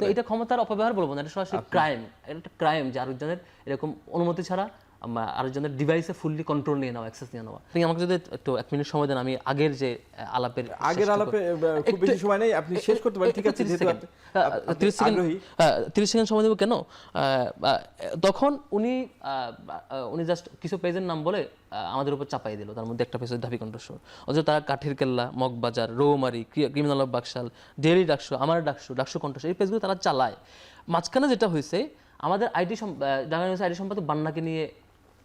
তো এটা ক্ষমতার অপব্যবহার বলবো না, এটা সরাসরি ক্রাইম। এটা একটা ক্রাইম যে আরেকজনের এরকম অনুমতি ছাড়া আরেকজনের ডিভাইসে ফুললি কন্ট্রোল নিয়ে নেওয়া, অ্যাক্সেস নিয়ে নেওয়া। আপনি আমাকে যদি একটু 1 মিনিট সময় দেন, আমি আগের যে আলাপে খুব বেশি সময় নেই, আপনি শেষ করতে পারেন। ঠিক আছে, 30 সেকেন্ড সময় দেব। কেন? তখন উনি জাস্ট কিছু পেজের নাম বলে আমাদের উপর চাপাই দিল, তার মধ্যে একটা পেজ ধাপি কণ্ঠস্বর। অথচ তারা কাঠের কেল্লা, Moghbazar, Rowmari, criminal of Baksal, daily DUCSU, আমার ডাকশো কণ্ঠস্বর, এই পেজগুলো তারা চালায়। মাঝখানে যেটা হয়েছে, আমাদের আইডি সম্পাদক বান্নাকে নিয়ে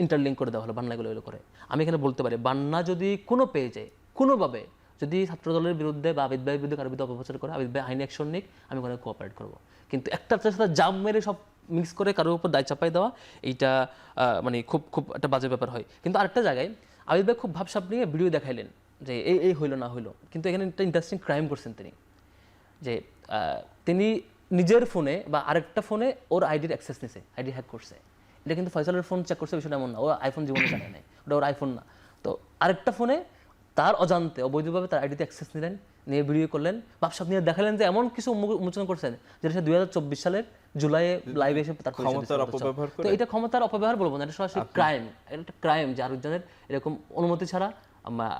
ইন্টারলিঙ্ক করে দেওয়া হলো, বান্নাগুলো এগুলো করে। আমি এখানে বলতে পারি, বান্না যদি কোনো পেজে কোনোভাবে যদি ছাত্রদলের বিরুদ্ধে বা আবিদ ভাইয়ের বিরুদ্ধে কারোর বিরুদ্ধে অপপ্রচার করে, আবিদ ভাই আইনি অ্যাকশন নিক, আমি ওখানে কোঅপারেট করবো। কিন্তু একটার সাথে জাম মেরে সব মিক্স করে কারোর উপর দায় চাপাই দেওয়া, এইটা মানে খুব খুব একটা বাজে ব্যাপার হয়। কিন্তু আরেকটা জায়গায় আবিদ ভাই খুব ভাবসাব নিয়ে ভিডিও দেখাইলেন যে এই হইলো না হইলো, কিন্তু এখানে একটা ইন্টারেস্টিং ক্রাইম করছেন তিনি, যে তিনি নিজের ফোনে বা আরেকটা ফোনে ওর আইডির অ্যাক্সেস নিছে, আইডি হ্যাক করছে। এটা কিন্তু ফয়সালের ফোন চেক করছে, বিষয়টা এমন না, ও আইফোন জীবনে জানে নাই, ওটা ওর আইফোন না। তো আরেকটা ফোনে তার অজান্তে অবৈধভাবে তার আইডিতে অ্যাক্সেস নিলেন, নিয়ে ভিডিও করলেন, ভাবসাব নিয়ে দেখালেন যে এমন কিছু উন্মোচন করছেন যেটা সে 2024 সালের জুলাইয়ে লাইভে এসে তার তো এটা ক্ষমতার অপব্যবহার বলবো না, এটা সরাসরি ক্রাইম। এটা একটা ক্রাইম যে আরেকজনের এরকম অনুমতি ছাড়া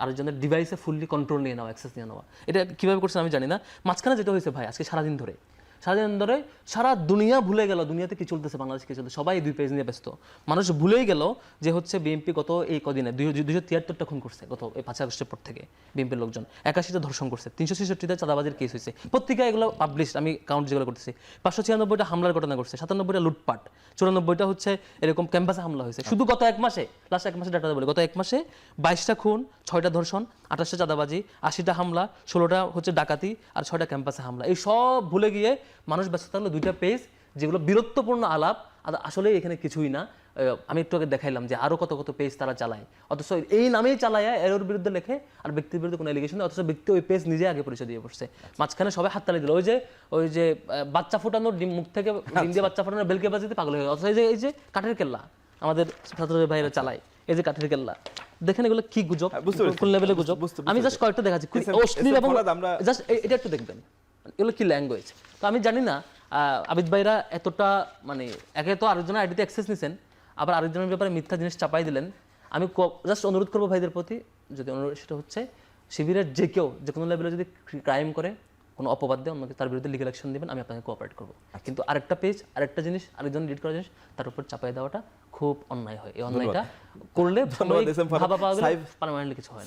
আরেকজনের ডিভাইসে ফুললি কন্ট্রোল নিয়ে নেওয়া, অ্যাক্সেস নিয়ে নেওয়া। এটা কীভাবে করছেন আমি জানি না। মাঝখানে যেটা হয়েছে ভাই, আজকে সারাদিন ধরে সারা দুনিয়া ভুলে গেল দুনিয়াতে কি চলতেছে, বাংলাদেশে কি চলতেছে, সবাই 2 পেজ নিয়ে ব্যস্ত। মানুষ ভুলেই গেল যে হচ্ছে বিএনপি গত এই কদিনে 273টা খুন করছে, গত এই 5 আগস্টের পর থেকে বিএনপির লোকজন 81টা ধর্ষণ করছে, 366টা চাঁদাবাজির কেস হয়েছে, পত্রিকায় এগুলো পাবলিশ, আমি কাউন্ট যেগুলো করতেছি। 596টা হামলার ঘটনা ঘটছে, 97টা লুটপাট, 94টা হচ্ছে এরকম ক্যাম্পাসে হামলা হয়েছে। শুধু গত 1 মাসে, লাস্ট 1 মাসে ডাটা বলে, গত 1 মাসে 22টা খুন, 6টা ধর্ষণ, 28টা চাঁদাবাজি, 80টা হামলা, 16টা হচ্ছে ডাকাতি আর 6টা ক্যাম্পাসে হামলা। এই সব ভুলে গিয়ে মানুষ ব্যস্ত থাকলো 2টা পেজ যেগুলো বীরত্বপূর্ণ আলাপ, আর আসলে এখানে কিছুই না। আমি একটু আগে দেখাইলাম যে আরো কত কত পেজ তারা চালায়, অথচ এই নামেই চালায়, এর বিরুদ্ধে লেখে, আর ব্যক্তির বিরুদ্ধে কোনো এলিগেশন নেই, অথচ ব্যক্তি ওই পেজ নিজে আগে পরিচয় দিয়ে বসছে। মাঝখানে সবাই হাততালি দিল, ওই যে বাচ্চা ফোটানোর মুখ থেকে ডিম দিয়ে বাচ্চা ফোটানোর বেলকে বাজিতে পাগল হয়ে গেল। অথচ এই যে কাঠের কেল্লা আমাদের ছাত্র ভাইরা চালায়, এই যে কাঠের কেল্লা, দেখেন এগুলো কি গুজব, কোন লেভেলের গুজব। আমি জাস্ট কয়েকটা দেখাচ্ছি, অশ্লীল, এবং জাস্ট এটা একটু দেখবেন এগুলো কি ল্যাঙ্গুয়েজ। তো আমি জানি না আবিদ ভাইরা এতটা মানে একে তো আরেকজনের আইডিতে অ্যাক্সেস নিছেন, আবার আরেকজনের ব্যাপারে মিথ্যা জিনিস চাপাই দিলেন। আমি জাস্ট অনুরোধ করবো ভাইদের প্রতি, যদি অনুরোধ সেটা হচ্ছে শিবিরের যে কেউ যে কোনো লেভেলে যদি ক্রাইম করে, কোনো অপবাদ দেয়, অন্যকে তার বিরুদ্ধে লিগাল অ্যাকশন দেবেন, আমি আপনাকে কোঅপারেট করবো। কিন্তু আরেকটা পেজ, আরেকটা জিনিস, আরেকজন ডিলিট করা জিনিস তার উপর চাপাই দেওয়াটা খুব অন্যায় হয়। এই অন্যায়টা করলে ভাবা পাওয়া গেলে পারমানেন্টলি কিছু হয়।